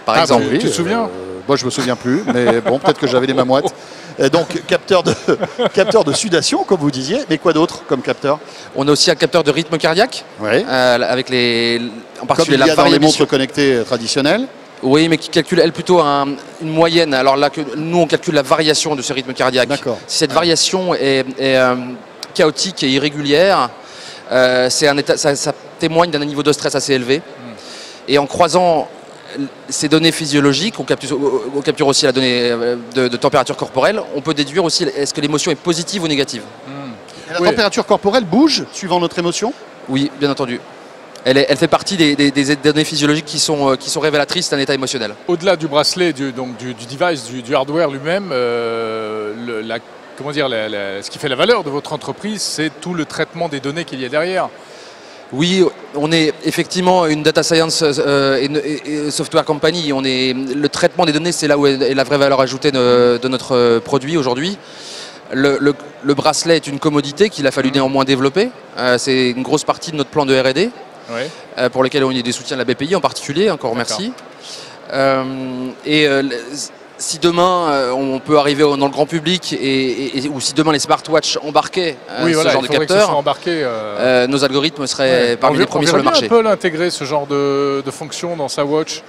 par exemple. oui. Tu te souviens? Moi je me souviens plus, mais bon, peut-être que j'avais les mains moites. Donc capteur de sudation, comme vous disiez, mais quoi d'autre comme capteur? On a aussi un capteur de rythme cardiaque, Oui. avec en Comme particulier il la y a dans les variabilité. montres connectées traditionnelles. Oui, mais qui calcule, elle, plutôt une moyenne. Alors là, nous, on calcule la variation de ce rythme cardiaque. D'accord. Si cette variation est chaotique et irrégulière, ça témoigne d'un niveau de stress assez élevé. Et en croisant ces données physiologiques, on capture aussi la donnée de température corporelle, on peut déduire aussi est-ce que l'émotion est positive ou négative. Et la Oui. température corporelle bouge suivant notre émotion? Oui, bien entendu. Elle fait partie des données physiologiques qui sont révélatrices d'un état émotionnel. Au-delà du bracelet, du device, du hardware lui-même, comment dire, ce qui fait la valeur de votre entreprise, c'est tout le traitement des données qu'il y a derrière. Oui, on est effectivement une data science et software company. Le traitement des données, c'est là où est la vraie valeur ajoutée de notre produit aujourd'hui. Le bracelet est une commodité qu'il a fallu néanmoins développer. C'est une grosse partie de notre plan de R&D, pour lequel on a des soutiens de la BPI en particulier, encore merci. Si demain on peut arriver dans le grand public ou si demain les smartwatches embarquaient ce genre de capteur, nos algorithmes seraient parmi les premiers sur le marché. On peut l'intégrer ce genre de fonction dans sa watch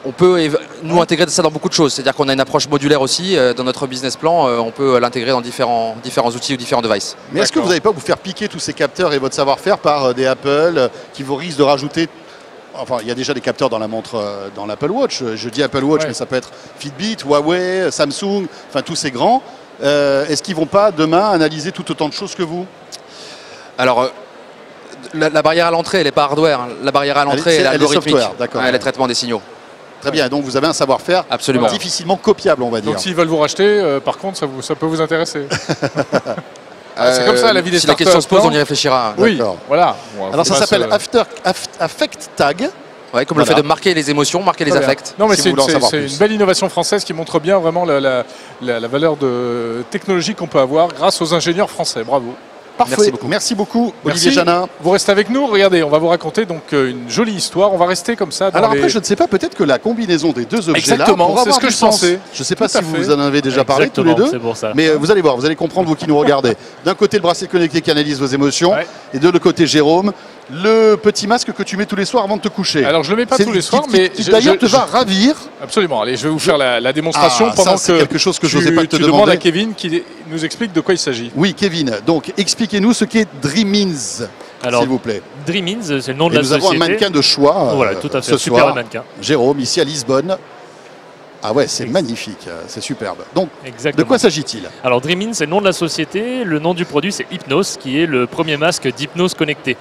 on peut nous intégrer ça dans beaucoup de choses. C'est-à-dire qu'on a une approche modulaire aussi. Dans notre business plan, on peut l'intégrer dans différents outils ou différents devices. Mais est-ce que vous n'allez pas vous faire piquer tous ces capteurs et votre savoir-faire par des Apple qui vous risquent de rajouter... Enfin, il y a déjà des capteurs dans la montre, dans l'Apple Watch. Je dis Apple Watch, mais ça peut être Fitbit, Huawei, Samsung, enfin tous ces grands. Est-ce qu'ils ne vont pas demain analyser tout autant de choses que vous? Alors, la barrière à l'entrée, elle n'est pas hardware. La barrière à l'entrée, elle est algorithmique. Elle est le traitement des signaux. Très bien, donc vous avez un savoir-faire difficilement copiable, on va dire. Donc s'ils veulent vous racheter, par contre, ça peut vous intéresser. C'est comme ça la vie des startups. Si la question se pose, on y réfléchira. Oui, voilà. Alors ça s'appelle Affect Tag. Ouais, comme le fait de marquer les émotions, marquer les affects. Non, mais c'est une belle innovation française qui montre bien vraiment la valeur de technologie qu'on peut avoir grâce aux ingénieurs français. Bravo. Parfait. Merci beaucoup, Olivier Janin. Vous restez avec nous. Regardez, on va vous raconter donc une jolie histoire. On va rester comme ça. Alors après, je ne sais pas, peut-être que la combinaison des deux objets exactement, c'est ce que je pensais. Je ne sais pas si vous en avez déjà parlé tous les deux, mais vous allez voir, vous allez comprendre, vous qui nous regardez. D'un côté, le bracelet connecté qui analyse vos émotions, et de l'autre côté, Jérôme, le petit masque que tu mets tous les soirs avant de te coucher. Alors je le mets pas tous les soirs, mais d'ailleurs te va ravir. Absolument. Allez, je vais vous faire la démonstration pendant que quelque chose que je n'osais pas te demander. Demande à Kevin qui nous explique de quoi il s'agit. Oui, Kevin. Donc expliquez-nous ce qu'est Dreamins, s'il vous plaît. Dreamins, c'est le nom de la société. Nous avons un mannequin de choix. Voilà, tout à fait. Ce super soir, mannequin. Jérôme, ici à Lisbonne. Ah ouais, c'est magnifique, c'est superbe. Donc, de quoi s'agit-il? Alors Dreamins, c'est le nom de la société. Le nom du produit, c'est Hypnos, qui est le premier masque d'hypnose connecté.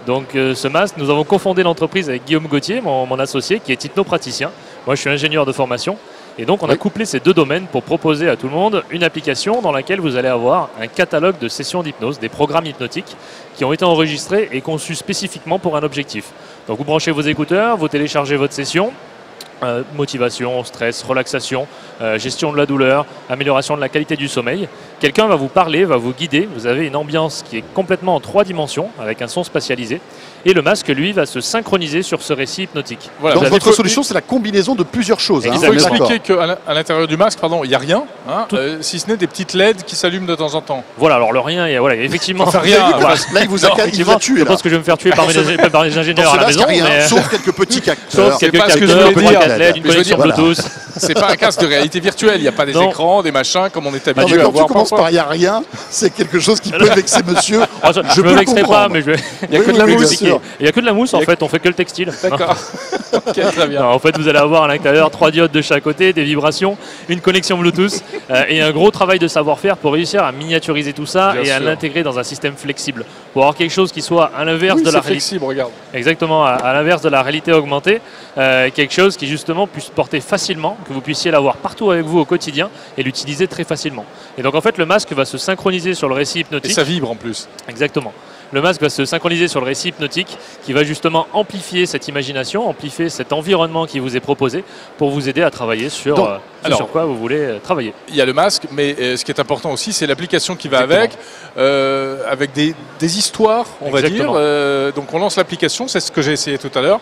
Donc ce masque, nous avons cofondé l'entreprise avec Guillaume Gauthier, mon associé, qui est hypnopraticien. Moi, je suis ingénieur de formation. Et donc, on a couplé ces deux domaines pour proposer à tout le monde une application dans laquelle vous allez avoir un catalogue de sessions d'hypnose, des programmes hypnotiques qui ont été enregistrés et conçus spécifiquement pour un objectif. Donc, vous branchez vos écouteurs, vous téléchargez votre session. Motivation, stress, relaxation, gestion de la douleur, amélioration de la qualité du sommeil. Quelqu'un va vous parler, va vous guider. Vous avez une ambiance qui est complètement en 3 dimensions avec un son spatialisé. Et le masque, lui, va se synchroniser sur ce récit hypnotique. Voilà, donc votre solution, c'est la combinaison de plusieurs choses. Il faut expliquer qu'à l'intérieur du masque, il n'y a rien, si ce n'est des petites LED qui s'allument de temps en temps. Voilà, alors le rien, voilà, effectivement. Enfin, rien. Là, il vous a tué. Je pense que je vais me faire tuer par les ingénieurs à la maison. Sauf quelques petits capteurs. Sauf quelques capteurs, LED, une connexion Bluetooth. C'est pas un casque de réalité virtuelle, il n'y a pas des écrans, des machins comme on est habitué à voir. Quand tu commences par il n'y a rien, c'est quelque chose qui peut vexer monsieur. Je ne me vexerai pas, mais il n'y a que de la mousse. Il n'y a que de la mousse en fait, on fait que le textile. D'accord. Ok, très bien. Non, en fait, vous allez avoir à l'intérieur 3 diodes de chaque côté, des vibrations, une connexion Bluetooth et un gros travail de savoir-faire pour réussir à miniaturiser tout ça et à l'intégrer dans un système flexible. Pour avoir quelque chose qui soit à l'inverse de la réalité. Flexible, regarde. Exactement, à l'inverse de la réalité augmentée. Quelque chose qui justement puisse porter facilement, que vous puissiez l'avoir partout avec vous au quotidien et l'utiliser très facilement. Et donc en fait, le masque va se synchroniser sur le récit hypnotique. Et ça vibre en plus. Exactement. Le masque va se synchroniser sur le récit hypnotique qui va justement amplifier cette imagination, amplifier cet environnement qui vous est proposé pour vous aider à travailler sur quoi vous voulez travailler. Il y a le masque, mais ce qui est important aussi, c'est l'application qui va avec des histoires, on va dire. Donc on lance l'application, c'est ce que j'ai essayé tout à l'heure.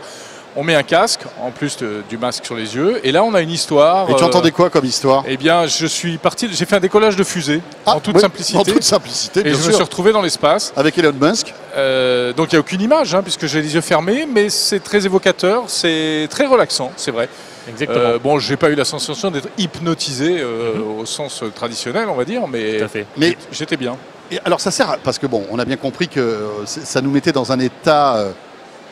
On met un casque, en plus du masque sur les yeux, et là on a une histoire. Et tu entendais quoi comme histoire? Eh bien, je suis parti, j'ai fait un décollage de fusée, en toute simplicité. En toute simplicité, bien sûr. Et je me suis retrouvé dans l'espace. Avec Elon Musk. Donc il n'y a aucune image, puisque j'ai les yeux fermés, mais c'est très évocateur, c'est très relaxant, c'est vrai. Exactement. Bon, j'ai pas eu la sensation d'être hypnotisé au sens traditionnel, on va dire, mais j'étais bien. Et alors ça sert, parce que bon, on a bien compris que ça nous mettait dans un état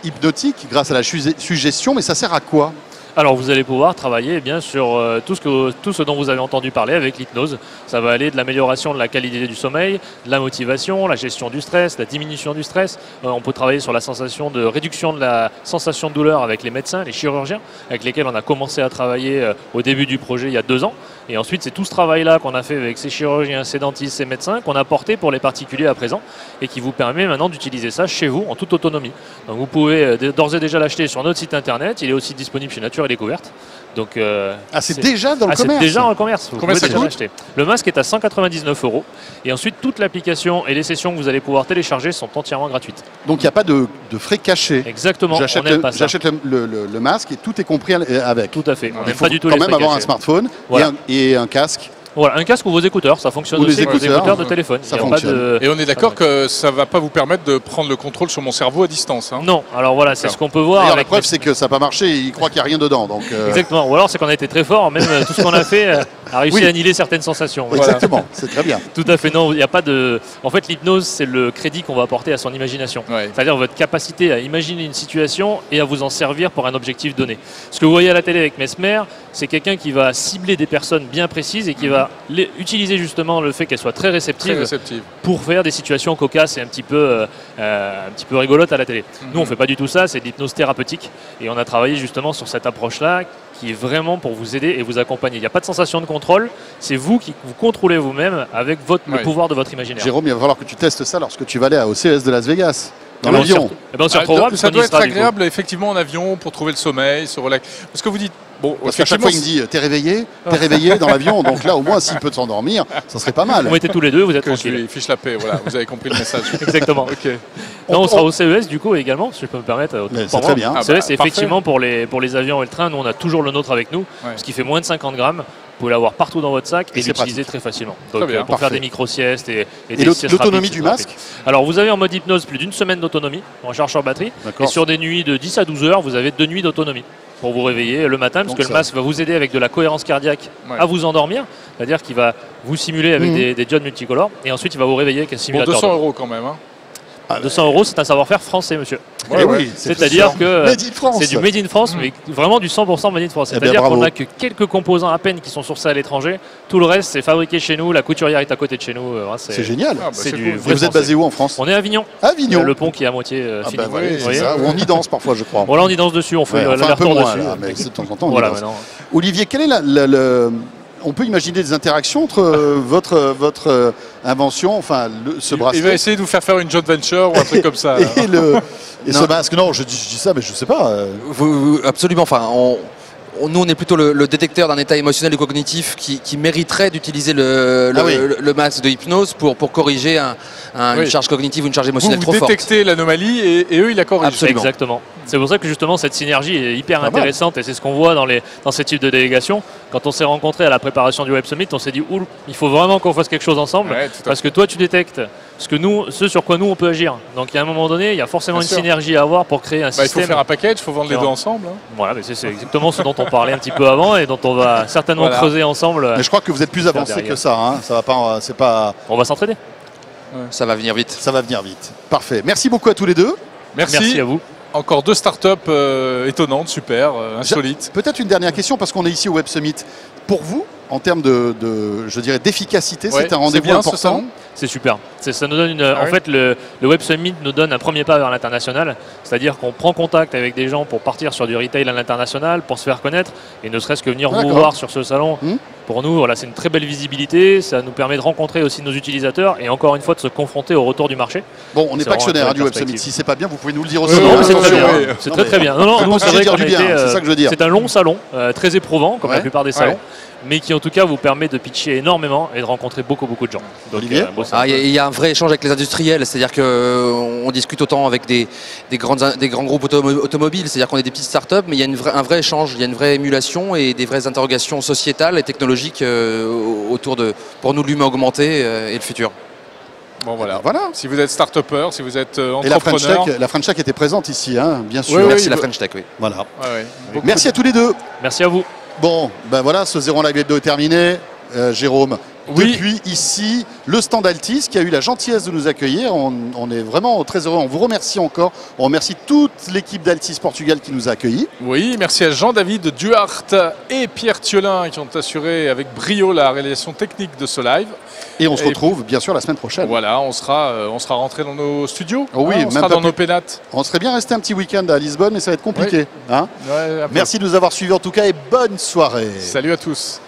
hypnotique grâce à la suggestion, mais ça sert à quoi? Alors vous allez pouvoir travailler bien sur tout ce dont vous avez entendu parler avec l'hypnose. Ça va aller de l'amélioration de la qualité du sommeil, de la motivation, la gestion du stress, la diminution du stress. On peut travailler sur la sensation de réduction de la sensation de douleur avec les médecins, les chirurgiens, avec lesquels on a commencé à travailler au début du projet il y a 2 ans. Et ensuite, c'est tout ce travail-là qu'on a fait avec ces chirurgiens, ces dentistes, ces médecins, qu'on a porté pour les particuliers à présent et qui vous permet maintenant d'utiliser ça chez vous en toute autonomie. Donc vous pouvez d'ores et déjà l'acheter sur notre site internet. Il est aussi disponible chez Nature et Découverte. Donc, c'est déjà dans le commerce. C'est déjà dans le commerce. Vous Combien pouvez ça déjà coûte l'acheter. Le masque est à 199 €. Et ensuite, toute l'application et les sessions que vous allez pouvoir télécharger sont entièrement gratuites. Donc il n'y a pas de frais cachés. Exactement. J'achète on n'aime pas ça. le masque et tout est compris avec. Tout à fait. On Il n'aime faut pas du tout quand les même frais avoir un cachés. smartphone Voilà. et un casque. Voilà, un casque ou vos écouteurs, ça fonctionne Ou les aussi avec vos écouteurs, écouteurs de téléphone. ça Il y a pas fonctionne. de- Et on est d'accord que ça ne va pas vous permettre de prendre le contrôle sur mon cerveau à distance. Hein. Non, alors voilà, c'est D'accord. ce qu'on peut voir. D'ailleurs, la avec preuve, c'est que ça n'a pas marché et il croit qu'il n'y a rien dedans. Donc, Exactement. Ou alors c'est qu'on a été très fort, même tout ce qu'on a fait a réussi Oui. à annihiler certaines sensations. Voilà. Exactement, c'est très bien. Tout à fait, non, il n'y a pas de. En fait, l'hypnose, c'est le crédit qu'on va apporter à son imagination. Ouais. C'est-à-dire votre capacité à imaginer une situation et à vous en servir pour un objectif donné. Ce que vous voyez à la télé avec Mesmer, c'est quelqu'un qui va cibler des personnes bien précises et qui va utiliser justement le fait qu'elles soient très réceptives, Très réceptive. pour faire des situations cocasses et un petit peu rigolotes à la télé. Nous, on ne fait pas du tout ça, c'est de l'hypnose thérapeutique. Et on a travaillé justement sur cette approche-là qui est vraiment pour vous aider et vous accompagner. Il n'y a pas de sensation de contrôle, c'est vous qui vous contrôlez vous-même avec le Ouais. pouvoir de votre imaginaire. Jérôme, il va falloir que tu testes ça lorsque tu vas aller au CES de Las Vegas, dans Eh ben, on s'y l'avion. eh ben, on s'y retrouvera, parce ça qu'on y doit être sera, du coup. agréable effectivement en avion pour trouver le sommeil, se relaxer. Parce que vous dites, bon, Parce qu'à chaque fois, il me dit t'es réveillé dans l'avion. Donc là, au moins, s'il peut s'endormir, ça serait pas mal. Vous mettez tous les deux, vous êtes que je tranquille. lui fiche la paix. Voilà, vous avez compris le message. Exactement. Ok. Non, on sera au CES du coup également, si je peux me permettre. Mais pour c'est moi. très bien. Ah CES, bah, c'est parfait. effectivement pour les avions et le train. Nous, on a toujours le nôtre avec nous, parce qu'il fait moins de 50 grammes. Vous pouvez l'avoir partout dans votre sac et c'est l'utiliser pratique. très facilement. Très Donc, bien, pour faire parfait. des micro-siestes et Et des siestes l'autonomie rapides, du c'est masque rapide. Alors, vous avez en mode hypnose plus d'une semaine d'autonomie en charge sur batterie. Et D'accord. sur des nuits de 10 à 12 heures, vous avez 2 nuits d'autonomie pour vous réveiller le matin, parce Donc que le ça- masque va vous aider avec de la cohérence cardiaque Ouais. à vous endormir. C'est-à-dire qu'il va vous simuler avec des jeunes multicolores et ensuite il va vous réveiller avec un Pour simulateur. 200 € quand même. Hein. 200 €, c'est un savoir-faire français, monsieur. Eh Ouais, oui, ouais. C'est-à-dire sûr. que Made in France. c'est du made in France, mais vraiment du 100% made in France. Eh bien, C'est-à-dire bravo. qu'on n'a que quelques composants à peine qui sont sourcés à l'étranger. Tout le reste, c'est fabriqué chez nous. La couturière est à côté de chez nous. Voilà, C'est génial. Ah, bah, c'est c'est du cool. Et vrai vous êtes français. basé où en France? On est à Avignon. Avignon. Le pont qui est à moitié Ah fini. bah voilà, Vous c'est voyez. ça. Ou on y danse parfois, je crois. Bon, là, on y danse dessus. On fait Ouais, enfin, un peu l'aller-retour moins, dessus. là, mais de temps en temps, on y Voilà, danse. maintenant. Olivier, quel est on peut imaginer des interactions entre votre invention, enfin ce Il va bracelet essayer de vous faire faire une joint venture ou un truc comme ça. là. et ce masque. Non, je dis ça, mais je sais pas. Absolument. Enfin, nous, on est plutôt le détecteur d'un état émotionnel et cognitif qui mériterait d'utiliser le masque de hypnose pour corriger une Oui. charge cognitive ou une charge Vous, émotionnelle vous trop forte. détectez l'anomalie et eux, ils la corrigent. Absolument. Exactement. C'est pour ça que justement cette synergie est hyper Pas mal. intéressante et c'est ce qu'on voit dans ces types de délégations. Quand on s'est rencontrés à la préparation du Web Summit, on s'est dit oul, il faut vraiment qu'on fasse quelque chose ensemble Ouais, tout à parce que toi tu détectes ce sur quoi nous on peut agir. Donc il y a un moment donné, il y a forcément Bien une sûr. synergie à avoir pour créer un Bah, il faut système. faire un package, il faut vendre les deux Clairement. ensemble. hein. Voilà, mais c'est exactement ce dont on parlait un petit peu avant et dont on va certainement Voilà. creuser ensemble. Mais je crois que vous êtes plus avancé derrière. que ça. Hein. Ça va pas. C'est pas. On va s'entraider. Ça va venir vite. Ça va venir vite. Parfait. Merci beaucoup à tous les deux. Merci à vous. Encore 2 startups étonnantes, super, insolites. Peut-être une dernière question parce qu'on est ici au Web Summit. Pour vous, en termes je dirais, d'efficacité, Ouais, c'est un rendez-vous bien, ce important. salon. C'est super. Ça nous donne Ah en oui. fait, le Web Summit nous donne un premier pas vers l'international. C'est-à-dire qu'on prend contact avec des gens pour partir sur du retail à l'international, pour se faire connaître, et ne serait-ce que venir vous D'accord. voir sur ce salon. Hmm. Pour nous, voilà, c'est une très belle visibilité. Ça nous permet de rencontrer aussi nos utilisateurs et encore une fois de se confronter au retour du marché. Bon, on n'est C'est pas vraiment actionnaire une hein, du Web perspective. Summit. Si c'est pas bien, vous pouvez nous le dire aussi. Oui, Non, oui, mais c'est attention, très bien. oui. C'est Non, très mais- très bien. Non, Faut nous, pas c'est se vrai dire qu'on du a bien, été, c'est ça que je veux dire. C'est un long salon, très éprouvant comme la Ouais. plupart des salons, mais qui en tout cas vous permet de pitcher énormément et de rencontrer beaucoup de gens. Donc, Olivier bon, c'est Ah, un peu- Il y a un vrai échange avec les industriels, c'est-à-dire qu'on discute autant avec des grands groupes automobiles, c'est-à-dire qu'on est des petites startups, mais il y a un vrai échange, il y a une vraie émulation et des vraies interrogations sociétales et technologiques autour de, pour nous, l'humain augmenté et le futur. Bon, voilà. Voilà. Si vous êtes start-upper, si vous êtes Et la French entrepreneur. Tech, la French Tech était présente ici, hein, bien sûr. Oui, Merci la bah- French Tech, oui. Voilà. Ouais, ouais. Beaucoup Merci à tous les deux. Merci à vous. Bon, ben voilà, ce 0 live hebdo est terminé. Jérôme, Oui. depuis ici, le stand Altis qui a eu la gentillesse de nous accueillir. On est vraiment très heureux. On vous remercie encore. On remercie toute l'équipe d'Altis Portugal qui nous a accueillis. Oui, merci à Jean-David Duhart et Pierre Thiolin qui ont assuré avec brio la réalisation technique de ce live. Et on se Et- retrouve bien sûr la semaine prochaine. Voilà, on sera rentré dans nos studios. Oh oui, on même sera pas dans plus- nos pénates. On serait bien resté un petit week-end à Lisbonne, mais ça va être compliqué. Hein. Ouais, un peu. Merci de nous avoir suivis en tout cas et bonne soirée. Salut à tous.